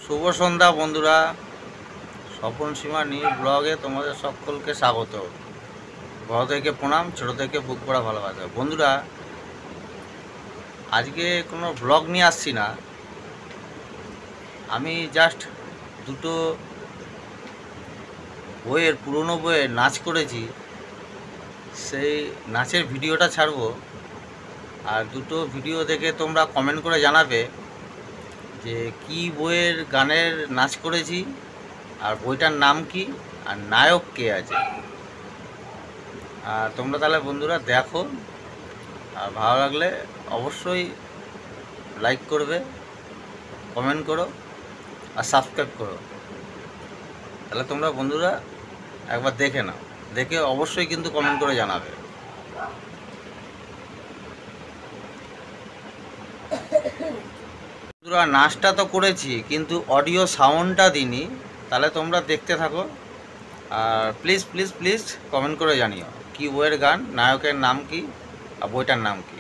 শুভ সন্ধ্যা বন্ধুরা, স্বপন সীমা নিউ ব্লগে তোমাদের সকলকে স্বাগত। বড় থেকে প্রণাম, ছোটো থেকে বুক পড়া ভালোবাসা। বন্ধুরা, আজকে কোনো ব্লগ নিয়ে আসছি না, আমি জাস্ট দুটো বইয়ের পুরনো বইয়ের নাচ করেছি, সেই নাচের ভিডিওটা ছাড়বো। আর দুটো ভিডিও দেখে তোমরা কমেন্ট করে জানাবে যে কি বইয়ের গানের নাচ করেছি, আর বইটার নাম কি, আর নায়ক কে আছে। আর তোমরা তাহলে বন্ধুরা দেখো, আর ভালো লাগলে অবশ্যই লাইক করবে, কমেন্ট করো আর সাবস্ক্রাইব করো। তাহলে তোমরা বন্ধুরা একবার দেখে নাও, দেখে অবশ্যই কিন্তু কমেন্ট করে জানাবে। বন্ধুরা, নাচটা তো করেছি কিন্তু অডিও সাউন্ডটা দিইনি, তাহলে তোমরা দেখতে থাকো। আর প্লিজ প্লিজ প্লিজ কমেন্ট করে জানিও কি বইয়ের গান, নায়কের নাম কি, আর বইটার নাম কি।